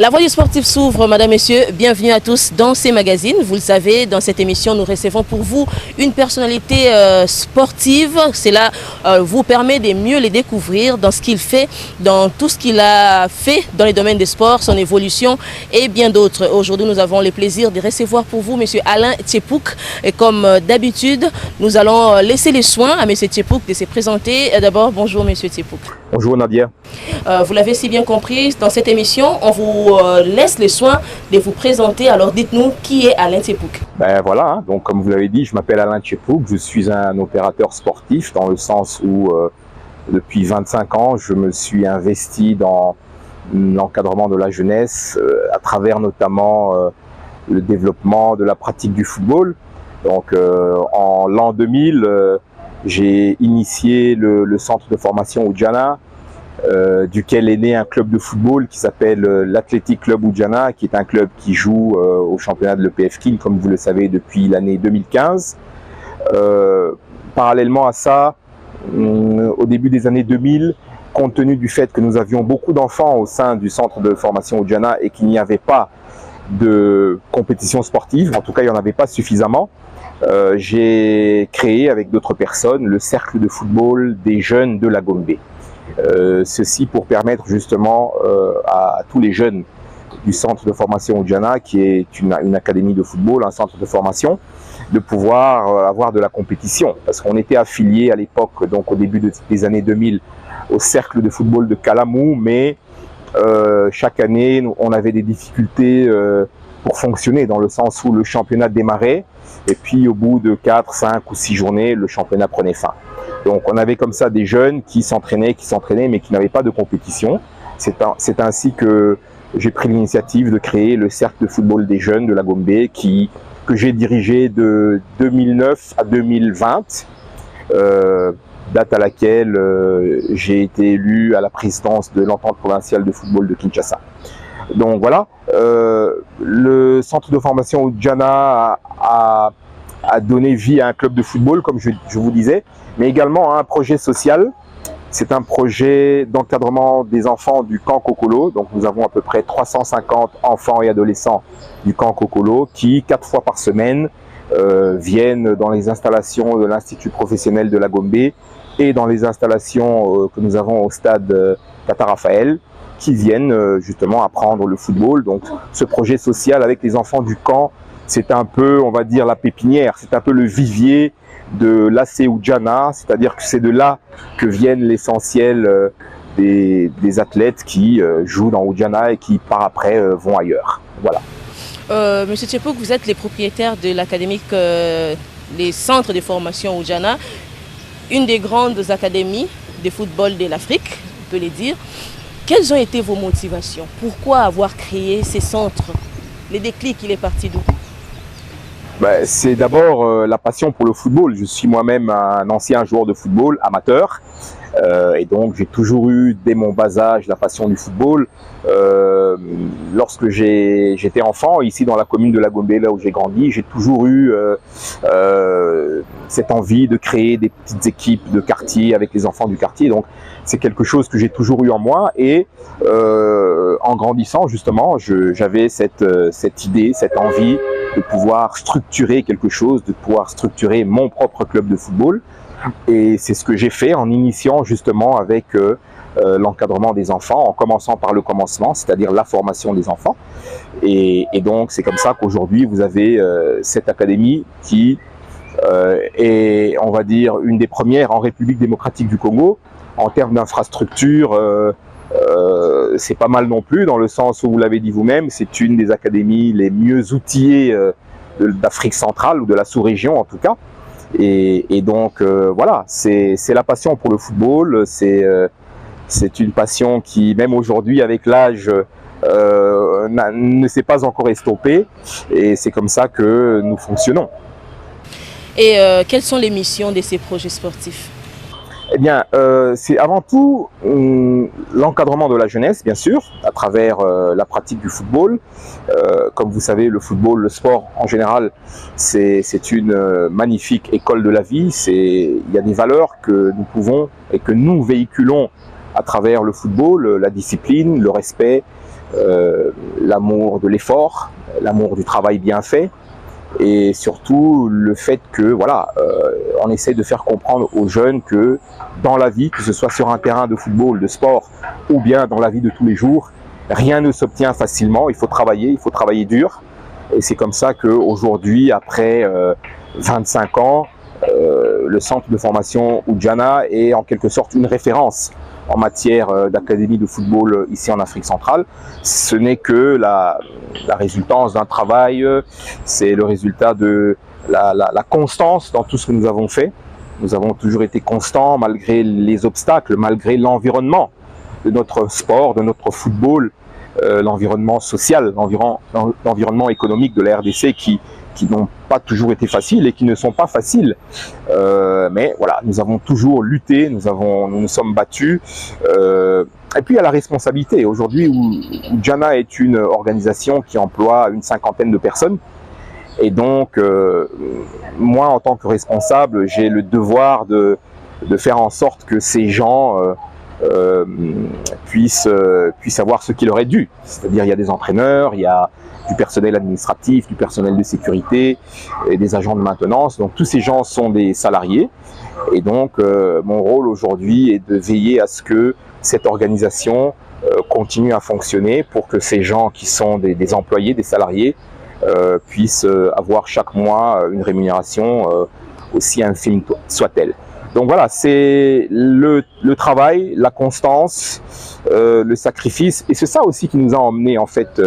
La Voix du sportif s'ouvre, madame, messieurs. Bienvenue à tous dans ces magazines. Vous le savez, dans cette émission, nous recevons pour vous une personnalité sportive. Cela vous permet de mieux les découvrir dans ce qu'il fait, dans tout ce qu'il a fait dans les domaines des sports, son évolution et bien d'autres. Aujourd'hui, nous avons le plaisir de recevoir pour vous monsieur Alain Tchepouk. Et comme d'habitude, nous allons laisser les soins à monsieur Tchepouk de se présenter. D'abord, bonjour monsieur Tchepouk. Bonjour Nadia. Vous l'avez si bien compris, dans cette émission, on vous laisse les soins de vous présenter. Alors dites-nous, qui est Alain Tchepouk? Ben voilà, hein. Donc comme vous l'avez dit, je m'appelle Alain Tchepouk, je suis un opérateur sportif dans le sens où depuis 25 ans, je me suis investi dans l'encadrement de la jeunesse à travers notamment le développement de la pratique du football. Donc en l'an 2000, j'ai initié le centre de formation Oudjana, duquel est né un club de football qui s'appelle l'Athletic Club Oudjana, qui est un club qui joue au championnat de l'EPF King, comme vous le savez, depuis l'année 2015. Parallèlement à ça, au début des années 2000, compte tenu du fait que nous avions beaucoup d'enfants au sein du centre de formation Oudjana et qu'il n'y avait pas de compétition sportive, en tout cas il n'y en avait pas suffisamment, j'ai créé avec d'autres personnes le cercle de football des jeunes de la Gombe. Ceci pour permettre justement à tous les jeunes du centre de formation Oudjana, qui est une académie de football, un centre de formation, de pouvoir avoir de la compétition. Parce qu'on était affilié à l'époque, donc au début des années 2000, au cercle de football de Kalamou, mais chaque année, on avait des difficultés pour fonctionner, dans le sens où le championnat démarrait, et puis au bout de 4, 5 ou 6 journées, le championnat prenait fin. Donc on avait comme ça des jeunes qui s'entraînaient, mais qui n'avaient pas de compétition. C'est ainsi que j'ai pris l'initiative de créer le cercle de football des jeunes de la Gombe, que j'ai dirigé de 2009 à 2020, date à laquelle j'ai été élu à la présidence de l'entente provinciale de football de Kinshasa. Donc voilà, le centre de formation Oudjana a donné vie à un club de football, comme je vous disais, mais également à un projet social. C'est un projet d'encadrement des enfants du camp Kokolo. Donc nous avons à peu près 350 enfants et adolescents du camp Kokolo qui, 4 fois par semaine, viennent dans les installations de l'Institut professionnel de la Gombe et dans les installations que nous avons au stade Tata Raphaël, qui viennent justement apprendre le football. Donc ce projet social avec les enfants du camp, c'est un peu, on va dire, la pépinière, c'est un peu le vivier de l'AC Oudjana, c'est-à-dire que c'est de là que viennent l'essentiel des athlètes qui jouent dans Oudjana et qui par après vont ailleurs. Voilà. Monsieur Tchepouk, vous êtes les propriétaires de l'académie, les centres de formation Oudjana, une des grandes académies de football de l'Afrique, on peut le dire. Quelles ont été vos motivations? Pourquoi avoir créé ces centres? Le déclic, il est parti d'où? Ben, c'est d'abord la passion pour le football. Je suis moi-même un ancien joueur de football, amateur. Et donc j'ai toujours eu dès mon bas âge la passion du football. Lorsque j'étais enfant, ici dans la commune de la Gombe, là où j'ai grandi, j'ai toujours eu cette envie de créer des petites équipes de quartier avec les enfants du quartier. Donc c'est quelque chose que j'ai toujours eu en moi. Et en grandissant justement, j'avais cette idée, cette envie de pouvoir structurer quelque chose, de pouvoir structurer mon propre club de football. Et c'est ce que j'ai fait en initiant justement avec l'encadrement des enfants, en commençant par le commencement, c'est-à-dire la formation des enfants. Et donc c'est comme ça qu'aujourd'hui vous avez cette académie qui est, on va dire, une des premières en République démocratique du Congo. En termes d'infrastructure, c'est pas mal non plus, dans le sens où vous l'avez dit vous-même, c'est une des académies les mieux outillées d'Afrique centrale, ou de la sous-région en tout cas. Et donc voilà, c'est la passion pour le football, c'est une passion qui, même aujourd'hui avec l'âge, ne s'est pas encore estompée, et c'est comme ça que nous fonctionnons. Et quelles sont les missions de ces projets sportifs? Eh bien, c'est avant tout l'encadrement de la jeunesse, bien sûr, à travers la pratique du football. Comme vous savez, le football, le sport en général, c'est une magnifique école de la vie. Il y a des valeurs que nous pouvons et que nous véhiculons à travers le football, la discipline, le respect, l'amour de l'effort, l'amour du travail bien fait, et surtout le fait que voilà, on essaie de faire comprendre aux jeunes que dans la vie, que ce soit sur un terrain de football, de sport, ou bien dans la vie de tous les jours, rien ne s'obtient facilement. Il faut travailler dur. Et c'est comme ça qu'aujourd'hui, après 25 ans, le centre de formation Oudjana est en quelque sorte une référence en matière d'académie de football ici en Afrique centrale. Ce n'est que la résultance d'un travail, c'est le résultat de la constance dans tout ce que nous avons fait. Nous avons toujours été constants malgré les obstacles, malgré l'environnement de notre sport, de notre football, l'environnement social, l'environnement économique de la RDC qui n'ont pas toujours été faciles et qui ne sont pas faciles. Mais voilà, nous avons toujours lutté, nous nous sommes battus. Et puis il y a la responsabilité. Aujourd'hui, Oudjana est une organisation qui emploie une 50aine de personnes. Et donc, moi, en tant que responsable, j'ai le devoir de faire en sorte que ces gens puissent avoir ce qui leur est dû. C'est-à-dire, il y a des entraîneurs, il y a du personnel administratif, du personnel de sécurité, et des agents de maintenance. Donc, tous ces gens sont des salariés. Et donc, mon rôle aujourd'hui est de veiller à ce que cette organisation continue à fonctionner pour que ces gens qui sont des employés, des salariés, puissent avoir chaque mois une rémunération aussi infime soit-elle. Donc voilà, c'est le travail, la constance, le sacrifice, et c'est ça aussi qui nous a emmenés en fait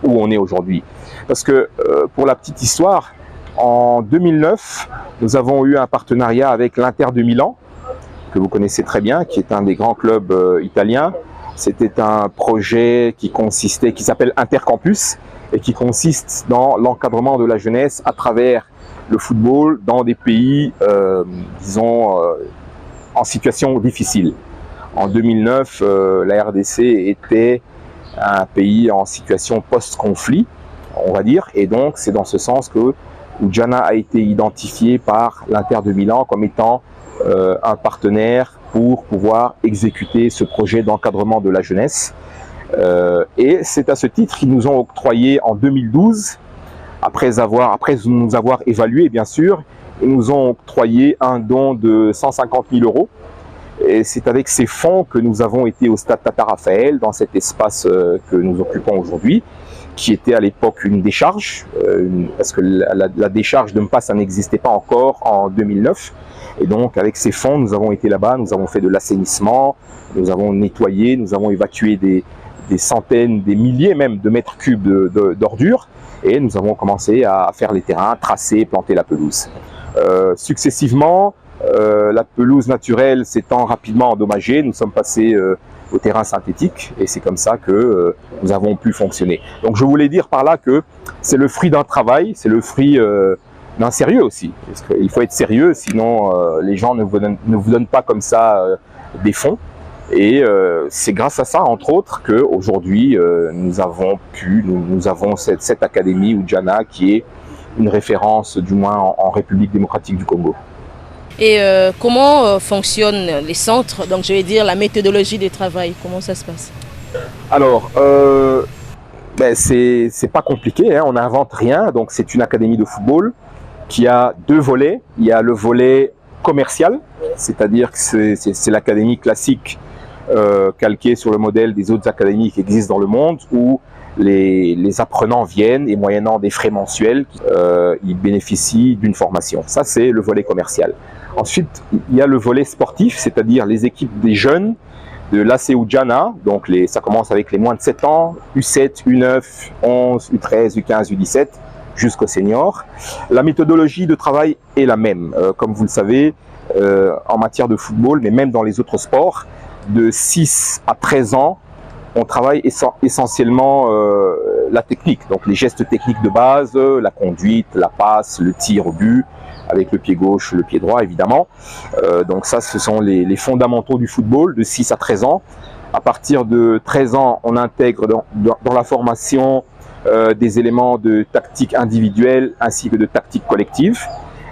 où on est aujourd'hui. Parce que pour la petite histoire, en 2009, nous avons eu un partenariat avec l'Inter de Milan, que vous connaissez très bien, qui est un des grands clubs italiens. C'était un projet qui s'appelle Intercampus, et qui consiste dans l'encadrement de la jeunesse à travers le football dans des pays, disons, en situation difficile. En 2009, la RDC était un pays en situation post-conflit, on va dire, et donc c'est dans ce sens que Oudjana a été identifié par l'Inter de Milan comme étant un partenaire pour pouvoir exécuter ce projet d'encadrement de la jeunesse. Et c'est à ce titre qu'ils nous ont octroyé en 2012, après nous avoir évalué bien sûr, ils nous ont octroyé un don de 150 000 €. Et c'est avec ces fonds que nous avons été au stade Tata Raphaël, dans cet espace que nous occupons aujourd'hui, qui était à l'époque une décharge, parce que la décharge de Mpa, ça n'existait pas encore en 2009. Et donc avec ces fonds, nous avons été là-bas, nous avons fait de l'assainissement, nous avons nettoyé, nous avons évacué des centaines, des milliers même de mètres cubes d'ordures, et nous avons commencé à faire les terrains, tracer, planter la pelouse. Successivement, la pelouse naturelle s'étant rapidement endommagée, nous sommes passés au terrain synthétique, et c'est comme ça que nous avons pu fonctionner. Donc je voulais dire par là que c'est le fruit d'un travail, c'est le fruit d'un sérieux aussi. Parce qu'il faut être sérieux, sinon les gens ne vous donnent pas comme ça des fonds. Et c'est grâce à ça, entre autres, qu'aujourd'hui, nous avons cette académie Oudjana qui est une référence, du moins en République démocratique du Congo. Et comment fonctionnent les centres? Donc je vais dire la méthodologie de travail, comment ça se passe? Alors, c'est pas compliqué, hein, on n'invente rien. Donc c'est une académie de football qui a deux volets. Il y a le volet commercial, c'est-à-dire que c'est l'académie classique calquée sur le modèle des autres académies qui existent dans le monde, où les apprenants viennent et moyennant des frais mensuels, ils bénéficient d'une formation. Ça, c'est le volet commercial. Ensuite, il y a le volet sportif, c'est-à-dire les équipes des jeunes de l'AC Oudjana. Donc ça commence avec les moins de 7 ans, U7, U9, 11, U13, U15, U17, jusqu'aux seniors. La méthodologie de travail est la même. Comme vous le savez, en matière de football, mais même dans les autres sports, de 6 à 13 ans, on travaille essentiellement la technique, donc les gestes techniques de base, la conduite, la passe, le tir au but, avec le pied gauche, le pied droit évidemment. Donc ça, ce sont les fondamentaux du football de 6 à 13 ans. À partir de 13 ans, on intègre dans la formation des éléments de tactique individuelle ainsi que de tactique collective,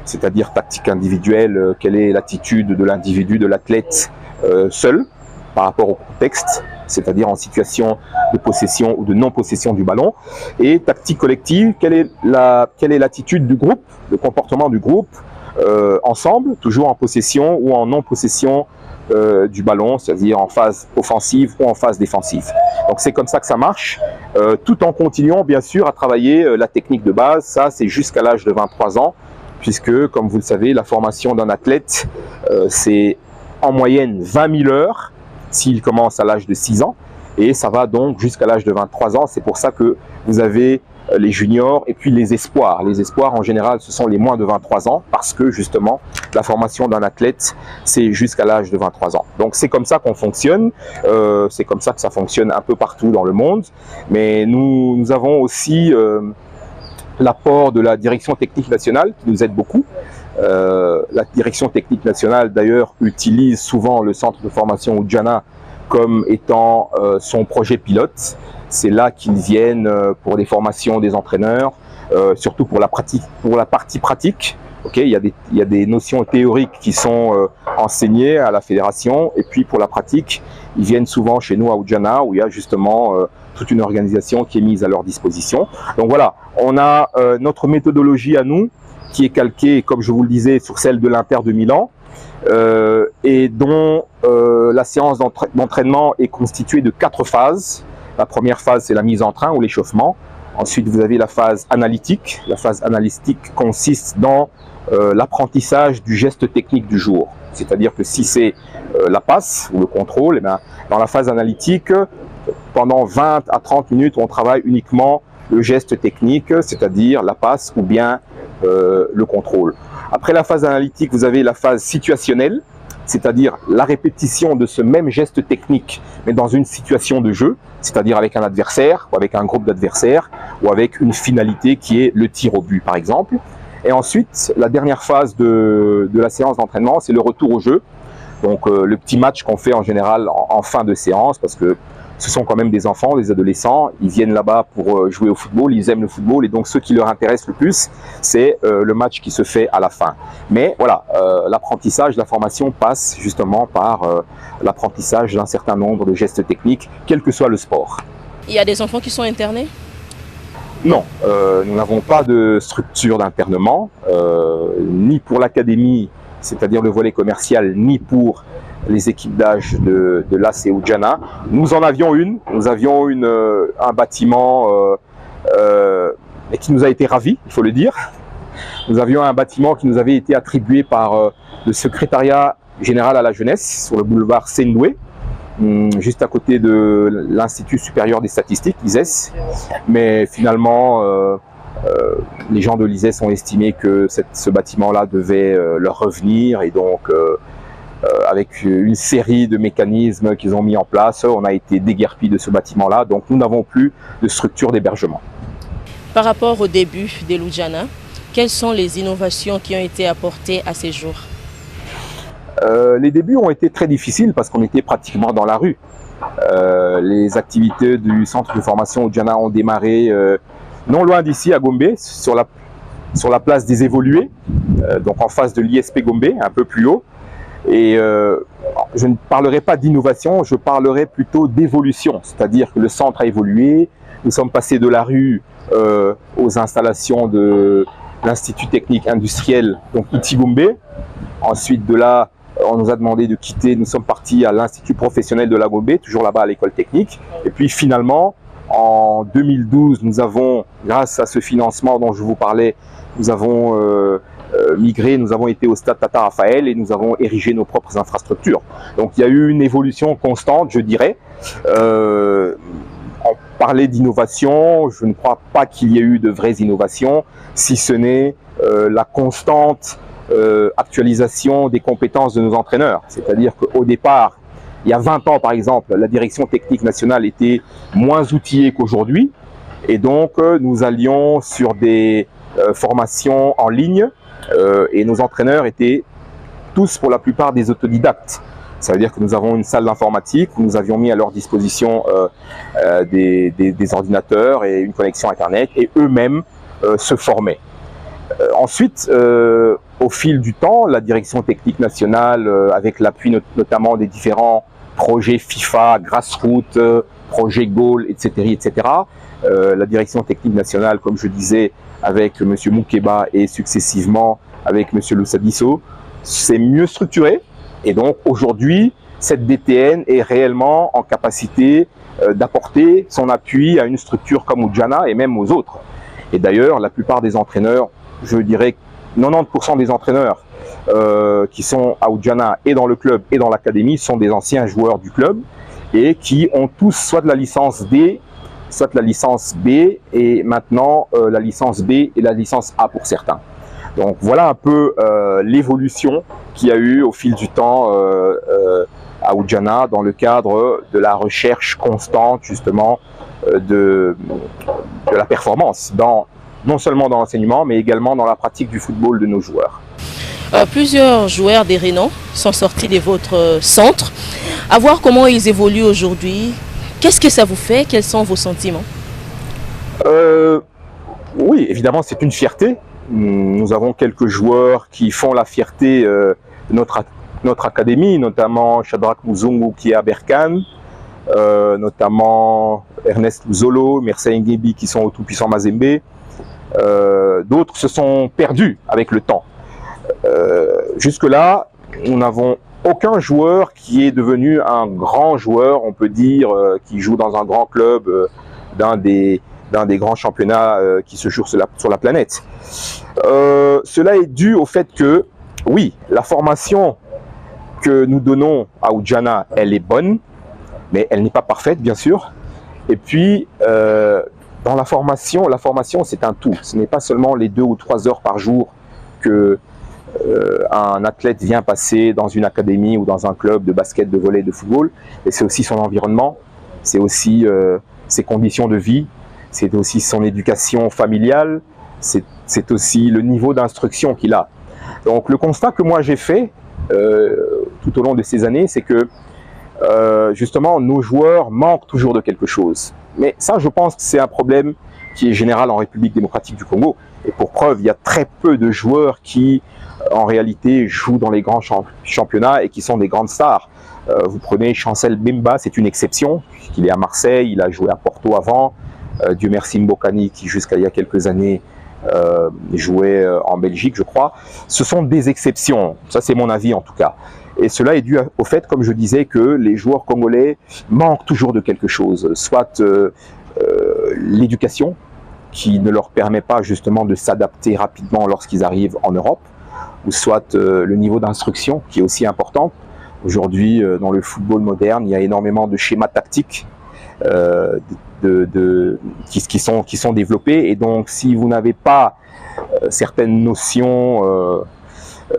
c'est-à-dire tactique individuelle, quelle est l'attitude de l'individu, de l'athlète seul par rapport au contexte. c'est-à-dire en situation de possession ou de non-possession du ballon. Et tactique collective, quelle est l'attitude du groupe, le comportement du groupe ensemble, toujours en possession ou en non-possession du ballon, c'est-à-dire en phase offensive ou en phase défensive. Donc c'est comme ça que ça marche, tout en continuant bien sûr à travailler la technique de base. Ça, c'est jusqu'à l'âge de 23 ans, puisque comme vous le savez, la formation d'un athlète, c'est en moyenne 20 000 heures s'il commence à l'âge de 6 ans, et ça va donc jusqu'à l'âge de 23 ans. C'est pour ça que vous avez les juniors et puis les espoirs. Les espoirs, en général, ce sont les moins de 23 ans, parce que justement, la formation d'un athlète, c'est jusqu'à l'âge de 23 ans. Donc c'est comme ça qu'on fonctionne, c'est comme ça que ça fonctionne un peu partout dans le monde, mais nous avons aussi l'apport de la direction technique nationale qui nous aide beaucoup. La direction technique nationale, d'ailleurs, utilise souvent le centre de formation Oudjana comme étant son projet pilote. C'est là qu'ils viennent pour les formations des entraîneurs, surtout pour la partie pratique. Okay, il y a des notions théoriques qui sont enseignées à la fédération, et puis pour la pratique, ils viennent souvent chez nous à Oudjana, où il y a justement toute une organisation qui est mise à leur disposition. Donc voilà, on a notre méthodologie à nous, qui est calquée, comme je vous le disais, sur celle de l'Inter de Milan, et dont la séance d'entraînement est constituée de 4 phases. La première phase, c'est la mise en train ou l'échauffement. Ensuite, vous avez la phase analytique. La phase analytique consiste dans l'apprentissage du geste technique du jour. C'est-à-dire que si c'est la passe ou le contrôle, eh bien, dans la phase analytique, pendant 20 à 30 minutes, on travaille uniquement le geste technique, c'est-à-dire la passe ou bien le contrôle. Après la phase analytique, vous avez la phase situationnelle, c'est-à-dire la répétition de ce même geste technique, mais dans une situation de jeu, c'est-à-dire avec un adversaire, ou avec un groupe d'adversaires, ou avec une finalité qui est le tir au but, par exemple. Et ensuite, la dernière phase de la séance d'entraînement, c'est le retour au jeu. Donc le petit match qu'on fait en général en fin de séance, parce que ce sont quand même des enfants, des adolescents, ils viennent là-bas pour jouer au football, ils aiment le football, et donc ce qui leur intéresse le plus, c'est le match qui se fait à la fin. Mais voilà, l'apprentissage, la formation passe justement par l'apprentissage d'un certain nombre de gestes techniques, quel que soit le sport. Il y a des enfants qui sont internés ? Non, nous n'avons pas de structure d'internement, ni pour l'académie, c'est-à-dire le volet commercial, ni pour les équipes d'âge de l'AC Oudjana. Nous en avions une, nous avions un bâtiment qui nous a été ravi, il faut le dire. Nous avions un bâtiment qui nous avait été attribué par le secrétariat général à la jeunesse sur le boulevard Sendoué, juste à côté de l'Institut supérieur des statistiques, l'ISES. Mais finalement, les gens de l'ISES ont estimé que ce bâtiment-là devait leur revenir, et donc avec une série de mécanismes qu'ils ont mis en place, on a été déguerpis de ce bâtiment-là, donc nous n'avons plus de structure d'hébergement. Par rapport au début de l'Oudjana, quelles sont les innovations qui ont été apportées à ces jours ? Les débuts ont été très difficiles parce qu'on était pratiquement dans la rue. Les activités du centre de formation Oudjana ont démarré non loin d'ici, à Gombe, sur la place des évolués, donc en face de l'ISP Gombe, un peu plus haut. Et je ne parlerai pas d'innovation, je parlerai plutôt d'évolution, c'est-à-dire que le centre a évolué, nous sommes passés de la rue aux installations de l'Institut technique industriel, donc ITI Gombe. Ensuite de là, on nous a demandé de quitter, nous sommes partis à l'Institut professionnel de la Gombe, toujours là-bas à l'école technique. Et puis finalement, en 2012, nous avons, grâce à ce financement dont je vous parlais, nous avons migré, nous avons été au stade Tata Raphaël et nous avons érigé nos propres infrastructures. Donc il y a eu une évolution constante, je dirais. On parlait d'innovation, je ne crois pas qu'il y ait eu de vraies innovations, si ce n'est la constante actualisation des compétences de nos entraîneurs. C'est-à-dire qu'au départ, il y a 20 ans par exemple, la direction technique nationale était moins outillée qu'aujourd'hui, et donc nous allions sur des formations en ligne, et nos entraîneurs étaient tous pour la plupart des autodidactes. Ça veut dire que nous avons une salle d'informatique où nous avions mis à leur disposition des ordinateurs et une connexion Internet, et eux-mêmes se formaient. Ensuite, au fil du temps, la direction technique nationale, avec l'appui notamment des différents projet FIFA, Grassroots, projet Goal, etc. etc. La direction technique nationale, comme je disais, avec M. Moukeba et successivement avec M. Loussadisso, c'est mieux structuré. Et donc aujourd'hui, cette DTN est réellement en capacité d'apporter son appui à une structure comme Oudjana et même aux autres. Et d'ailleurs, la plupart des entraîneurs, je dirais 90% des entraîneurs qui sont à Oudjana et dans le club et dans l'académie sont des anciens joueurs du club et qui ont tous soit de la licence D, soit de la licence B et maintenant la licence B et la licence A pour certains. Donc voilà un peu l'évolution qu'il y a eu au fil du temps à Oudjana dans le cadre de la recherche constante justement de la performance, non seulement dans l'enseignement mais également dans la pratique du football de nos joueurs. Plusieurs joueurs des Rénans sont sortis de votre centre. À voir comment ils évoluent aujourd'hui, qu'est-ce que ça vous fait? Quels sont vos sentiments? Oui, évidemment c'est une fierté. Nous avons quelques joueurs qui font la fierté de notre académie, notamment Shadrack Muzungu qui est à Berkane, notamment Ernest Zolo, Mercedes Ngebi qui sont au tout-puissant Mazembe. D'autres se sont perdus avec le temps. Jusque-là, nous n'avons aucun joueur qui est devenu un grand joueur, on peut dire, qui joue dans un grand club d'un des grands championnats qui se jouent sur la planète. Cela est dû au fait que, oui, la formation que nous donnons à Oudjana, elle est bonne, mais elle n'est pas parfaite, bien sûr. Et puis, dans la formation c'est un tout. Ce n'est pas seulement les 2 ou 3 heures par jour que un athlète vient passer dans une académie ou dans un club de basket, de volley, de football, et c'est aussi son environnement, c'est aussi ses conditions de vie, c'est aussi son éducation familiale, c'est aussi le niveau d'instruction qu'il a. Donc le constat que moi j'ai fait tout au long de ces années, c'est que justement nos joueurs manquent toujours de quelque chose. Mais ça, je pense que c'est un problème qui est général en République démocratique du Congo. Et pour preuve, il y a très peu de joueurs qui, en réalité, jouent dans les grands championnats et qui sont des grandes stars. Vous prenez Chancel Bemba, c'est une exception. Il est à Marseille, il a joué à Porto avant. Dieu merci Mbokani, qui jusqu'à il y a quelques années jouait en Belgique, je crois. Ce sont des exceptions. Ça, c'est mon avis en tout cas. Et cela est dû au fait, comme je disais, que les joueurs congolais manquent toujours de quelque chose. Soit l'éducation, qui ne leur permet pas justement de s'adapter rapidement lorsqu'ils arrivent en Europe, ou soit le niveau d'instruction qui est aussi important. Aujourd'hui, dans le football moderne, il y a énormément de schémas tactiques qui sont développés, et donc si vous n'avez pas certaines notions,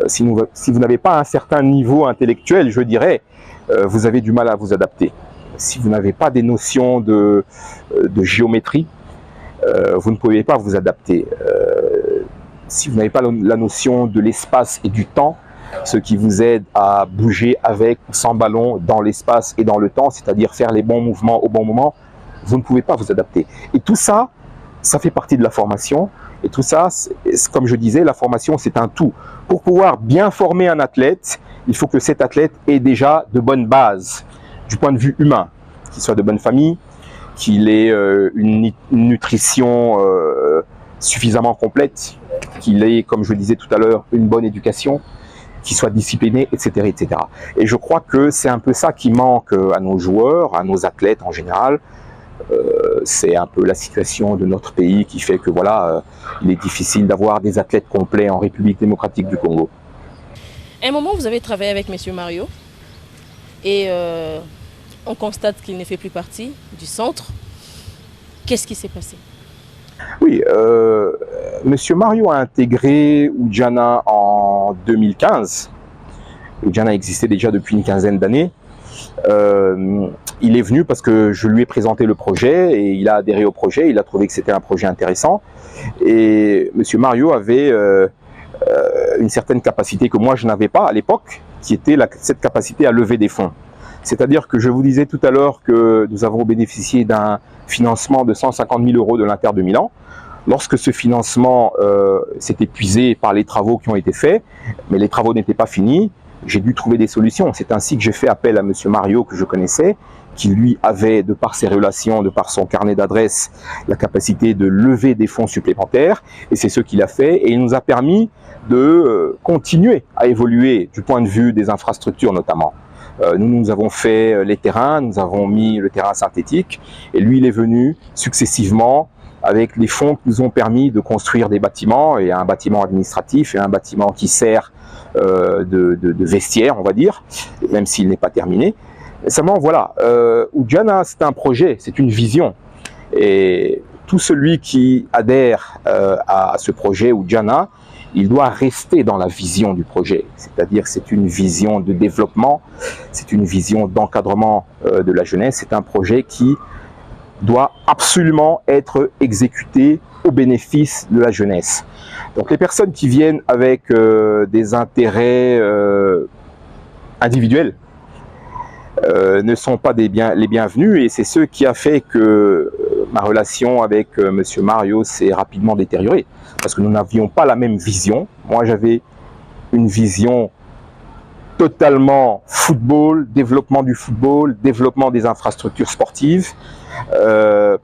si vous n'avez pas un certain niveau intellectuel, je dirais, vous avez du mal à vous adapter. Si vous n'avez pas des notions de géométrie, vous ne pouvez pas vous adapter. Si vous n'avez pas la notion de l'espace et du temps, ce qui vous aide à bouger avec ou sans ballon dans l'espace et dans le temps, c'est-à-dire faire les bons mouvements au bon moment, vous ne pouvez pas vous adapter. Et tout ça, ça fait partie de la formation. Et tout ça, comme je disais, la formation, c'est un tout. Pour pouvoir bien former un athlète, il faut que cet athlète ait déjà de bonnes bases, du point de vue humain, qu'il soit de bonne famille, qu'il ait une nutrition suffisamment complète, qu'il ait, comme je le disais tout à l'heure, une bonne éducation, qu'il soit discipliné, etc., etc. Et je crois que c'est un peu ça qui manque à nos joueurs, à nos athlètes en général. C'est un peu la situation de notre pays qui fait que voilà, il est difficile d'avoir des athlètes complets en République démocratique du Congo. À un moment, vous avez travaillé avec M. Mario et on constate qu'il ne fait plus partie du centre. Qu'est-ce qui s'est passé? Oui, M. Mario a intégré Oudjana en 2015. Oudjana existait déjà depuis une quinzaine d'années. Il est venu parce que je lui ai présenté le projet et il a adhéré au projet. Il a trouvé que c'était un projet intéressant. Et M. Mario avait une certaine capacité que moi je n'avais pas à l'époque, qui était cette capacité à lever des fonds. C'est-à-dire que je vous disais tout à l'heure que nous avons bénéficié d'un financement de 150 000 € de l'Inter de Milan. Lorsque ce financement s'est épuisé par les travaux qui ont été faits, mais les travaux n'étaient pas finis, j'ai dû trouver des solutions. C'est ainsi que j'ai fait appel à monsieur Mario, que je connaissais, qui lui avait, de par ses relations, de par son carnet d'adresses, la capacité de lever des fonds supplémentaires. Et c'est ce qu'il a fait. Et il nous a permis de continuer à évoluer du point de vue des infrastructures notamment. Nous avons fait les terrains, nous avons mis le terrain synthétique. Et lui, il est venu successivement avec les fonds qui nous ont permis de construire des bâtiments, et un bâtiment administratif et un bâtiment qui sert de vestiaire, on va dire, même s'il n'est pas terminé. Seulement, voilà, Ujana, c'est un projet, c'est une vision. Et tout celui qui adhère à ce projet Ujana, il doit rester dans la vision du projet. C'est-à-dire c'est une vision de développement, c'est une vision d'encadrement de la jeunesse. C'est un projet qui doit absolument être exécuté au bénéfice de la jeunesse. Donc les personnes qui viennent avec des intérêts individuels ne sont pas les bienvenus, et c'est ce qui a fait que ma relation avec monsieur Mario s'est rapidement détériorée, parce que nous n'avions pas la même vision. Moi, j'avais une vision totalement football, développement du football, développement des infrastructures sportives,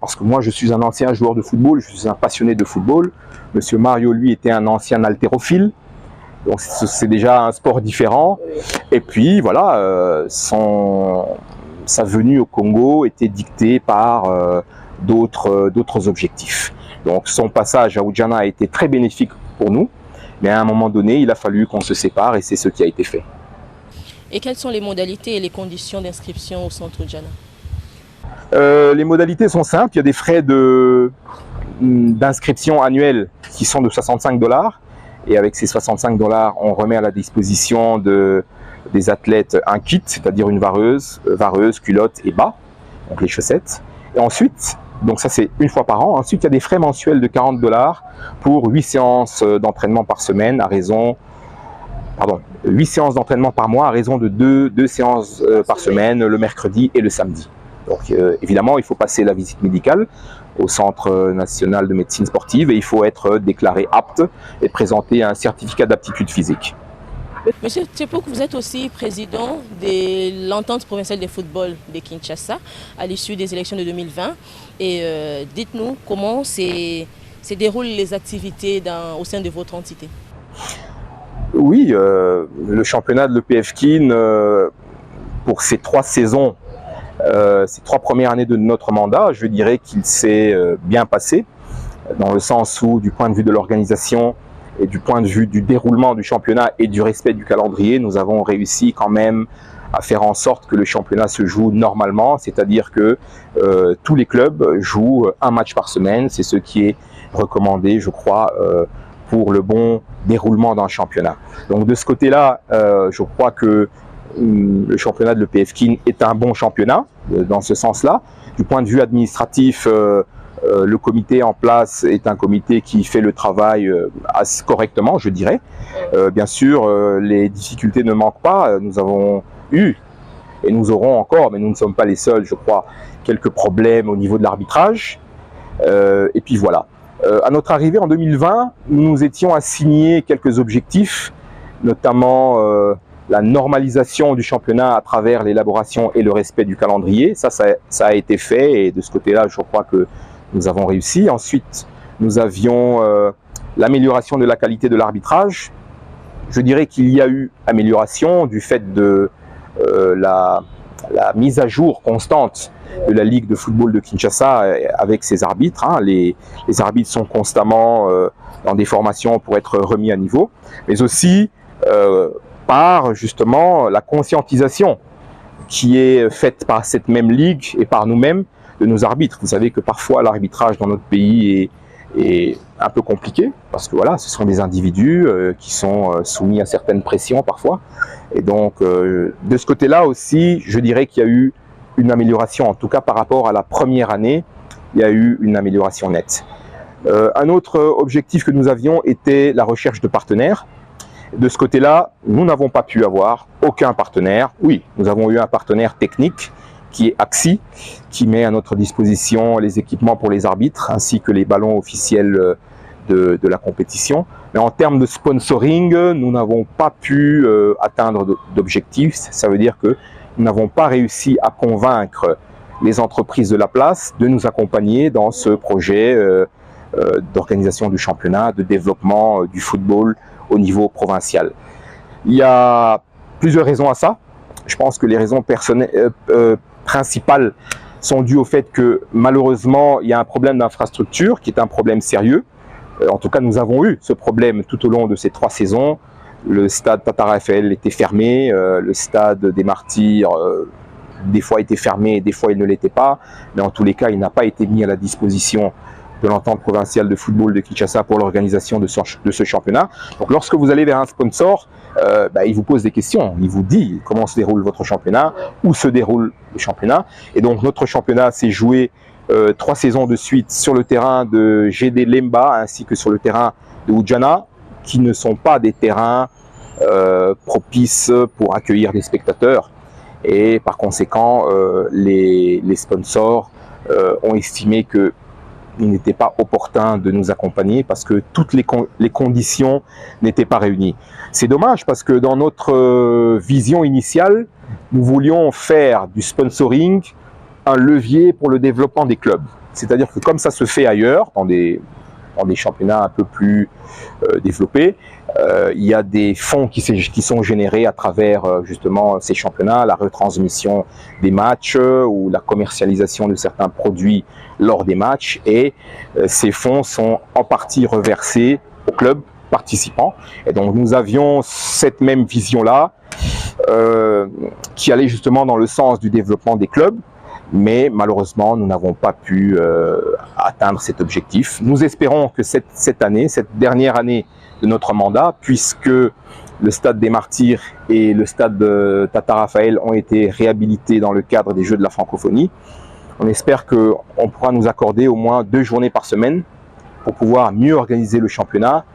parce que moi je suis un ancien joueur de football, je suis un passionné de football. Monsieur Mario, lui, était un ancien haltérophile, donc c'est déjà un sport différent. Et puis voilà, sa venue au Congo était dictée par d'autres objectifs. Donc son passage à Ujana a été très bénéfique pour nous, mais à un moment donné, il a fallu qu'on se sépare, et c'est ce qui a été fait. Et quelles sont les modalités et les conditions d'inscription au centre Ujana? Les modalités sont simples. Il y a des frais d'inscription annuels qui sont de 65 $. Et avec ces 65 $, on remet à la disposition des athlètes un kit, c'est-à-dire une vareuse, culotte et bas, donc les chaussettes. Et ensuite, donc ça c'est une fois par an. Ensuite, il y a des frais mensuels de 40 $ pour 8 séances d'entraînement par semaine à raison... Pardon, 8 séances d'entraînement par mois à raison de 2 séances par semaine, le mercredi et le samedi. Donc évidemment, il faut passer la visite médicale au Centre national de médecine sportive, et il faut être déclaré apte et présenter un certificat d'aptitude physique. Monsieur Tchepouk, vous êtes aussi président de l'entente provinciale de football de Kinshasa à l'issue des élections de 2020. Et dites-nous comment se déroulent les activités au sein de votre entité. Oui, le championnat de l'EPF Kin, pour ces 3 saisons, ces 3 premières années de notre mandat, je dirais qu'il s'est bien passé, dans le sens où, du point de vue de l'organisation et du point de vue du déroulement du championnat et du respect du calendrier, nous avons réussi quand même à faire en sorte que le championnat se joue normalement, c'est-à-dire que tous les clubs jouent un match par semaine. C'est ce qui est recommandé, je crois, pour le bon déroulement d'un championnat. Donc de ce côté-là, je crois que le championnat de l'EPF Kin est un bon championnat, dans ce sens-là. Du point de vue administratif, le comité en place est un comité qui fait le travail correctement, je dirais. Bien sûr, les difficultés ne manquent pas. Nous avons eu, et nous aurons encore, mais nous ne sommes pas les seuls, je crois, quelques problèmes au niveau de l'arbitrage. Et puis voilà. À notre arrivée en 2020, nous nous étions assignés quelques objectifs, notamment la normalisation du championnat à travers l'élaboration et le respect du calendrier. Ça a été fait, et de ce côté-là, je crois que nous avons réussi. Ensuite, nous avions l'amélioration de la qualité de l'arbitrage. Je dirais qu'il y a eu amélioration du fait de la mise à jour constante de la Ligue de football de Kinshasa avec ses arbitres. Les arbitres sont constamment dans des formations pour être remis à niveau, mais aussi par justement la conscientisation qui est faite par cette même ligue et par nous-mêmes de nos arbitres. Vous savez que parfois l'arbitrage dans notre pays est un peu compliqué, parce que voilà, ce sont des individus qui sont soumis à certaines pressions parfois. Et donc de ce côté-là aussi, je dirais qu'il y a eu une amélioration, en tout cas par rapport à la première année, il y a eu une amélioration nette. Un autre objectif que nous avions était la recherche de partenaires. De ce côté-là, nous n'avons pas pu avoir aucun partenaire. Oui, nous avons eu un partenaire technique qui est AXI, qui met à notre disposition les équipements pour les arbitres, ainsi que les ballons officiels de la compétition. Mais en termes de sponsoring, nous n'avons pas pu atteindre d'objectifs. Ça veut dire que nous n'avons pas réussi à convaincre les entreprises de la place de nous accompagner dans ce projet d'organisation du championnat, de développement du football au niveau provincial. Il y a plusieurs raisons à ça. Je pense que les raisons principales sont dues au fait que malheureusement il y a un problème d'infrastructure qui est un problème sérieux. En tout cas, nous avons eu ce problème tout au long de ces 3 saisons. Le stade Tata Raphaël était fermé, le stade des Martyrs des fois était fermé, des fois il ne l'était pas, mais en tous les cas il n'a pas été mis à la disposition de l'entente provinciale de football de Kinshasa pour l'organisation de ce championnat. Donc lorsque vous allez vers un sponsor, il vous pose des questions, il vous dit comment se déroule votre championnat, où se déroule le championnat, et donc notre championnat s'est joué 3 saisons de suite sur le terrain de GD Lemba ainsi que sur le terrain de Oudjana, qui ne sont pas des terrains propices pour accueillir des spectateurs, et par conséquent les sponsors ont estimé que il n'était pas opportun de nous accompagner parce que toutes les conditions n'étaient pas réunies. C'est dommage parce que dans notre vision initiale, nous voulions faire du sponsoring un levier pour le développement des clubs. C'est-à-dire que comme ça se fait ailleurs, dans des championnats un peu plus développés, il y a des fonds qui sont générés à travers justement ces championnats, la retransmission des matchs ou la commercialisation de certains produits lors des matchs, et ces fonds sont en partie reversés aux clubs participants. Et donc nous avions cette même vision-là qui allait justement dans le sens du développement des clubs, mais malheureusement nous n'avons pas pu atteindre cet objectif. Nous espérons que cette année, cette dernière année de notre mandat, puisque le stade des Martyrs et le stade de Tata Raphaël ont été réhabilités dans le cadre des Jeux de la francophonie, on espère qu'on pourra nous accorder au moins 2 journées par semaine pour pouvoir mieux organiser le championnat,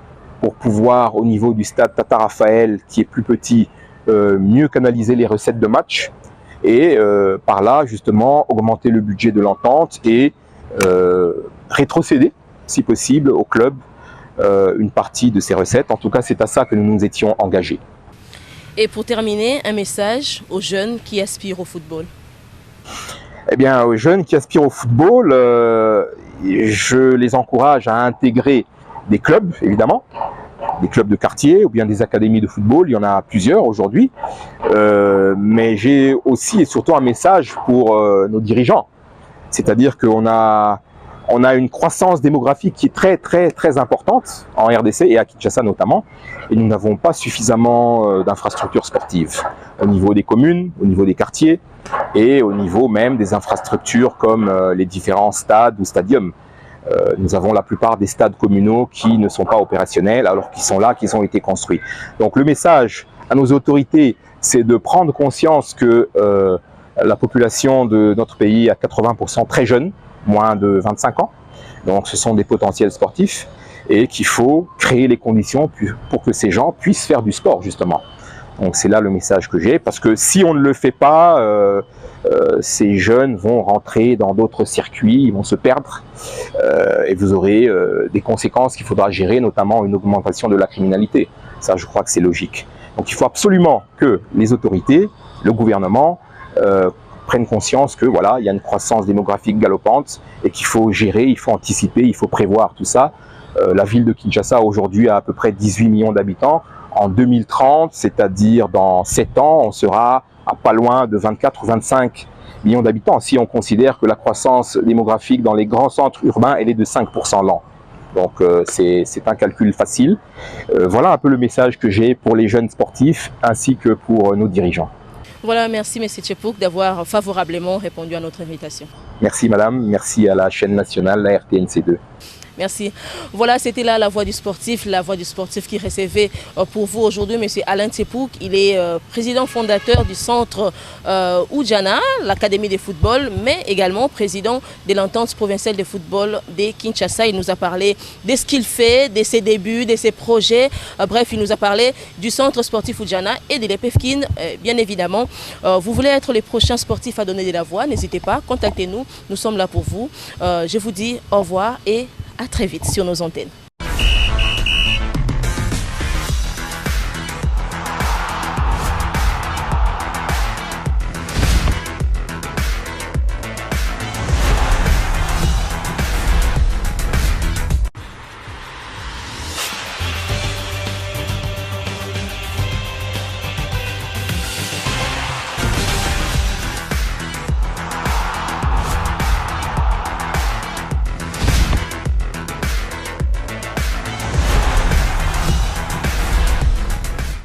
pour pouvoir au niveau du stade Tata Raphaël, qui est plus petit, mieux canaliser les recettes de match, et par là justement augmenter le budget de l'entente et rétrocéder si possible au club une partie de ces recettes. En tout cas, c'est à ça que nous nous étions engagés. Et pour terminer, un message aux jeunes qui aspirent au football. Eh bien, aux jeunes qui aspirent au football, je les encourage à intégrer des clubs, évidemment, des clubs de quartier ou bien des académies de football. Il y en a plusieurs aujourd'hui. Mais j'ai aussi et surtout un message pour nos dirigeants. C'est-à-dire qu'on a une croissance démographique qui est très importante en RDC et à Kinshasa notamment, et nous n'avons pas suffisamment d'infrastructures sportives au niveau des communes, au niveau des quartiers et au niveau même des infrastructures comme les différents stades ou stadiums. Nous avons la plupart des stades communaux qui ne sont pas opérationnels alors qu'ils sont là, qu'ils ont été construits. Donc le message à nos autorités, c'est de prendre conscience que la population de notre pays est à 80% très jeune, moins de 25 ans. Donc ce sont des potentiels sportifs et qu'il faut créer les conditions pour que ces gens puissent faire du sport justement. Donc c'est là le message que j'ai, parce que si on ne le fait pas, ces jeunes vont rentrer dans d'autres circuits, ils vont se perdre et vous aurez des conséquences qu'il faudra gérer, notamment une augmentation de la criminalité. Ça, je crois que c'est logique. Donc il faut absolument que les autorités, le gouvernement, prennent conscience que voilà, il y a une croissance démographique galopante et qu'il faut gérer, il faut anticiper, il faut prévoir tout ça. La ville de Kinshasa aujourd'hui a à peu près 18 millions d'habitants. En 2030, c'est-à-dire dans 7 ans, on sera à pas loin de 24 ou 25 millions d'habitants, si on considère que la croissance démographique dans les grands centres urbains, elle est de 5% l'an. Donc c'est un calcul facile. Voilà un peu le message que j'ai pour les jeunes sportifs ainsi que pour nos dirigeants. Voilà, merci M. Tchepouk d'avoir favorablement répondu à notre invitation. Merci madame, merci à la chaîne nationale, la RTNC2. Merci. Voilà, c'était là la voix du sportif qui recevait pour vous aujourd'hui M. Alain Tchepouk. Il est président fondateur du centre Oudjana, l'académie de football, mais également président de l'entente provinciale de football de Kinshasa. Il nous a parlé de ce qu'il fait, de ses débuts, de ses projets. Bref, il nous a parlé du centre sportif Oudjana et de l'EPFKIN, bien évidemment. Vous voulez être les prochains sportifs à donner de la voix, n'hésitez pas, contactez-nous, nous sommes là pour vous. Je vous dis au revoir et à très vite sur nos antennes.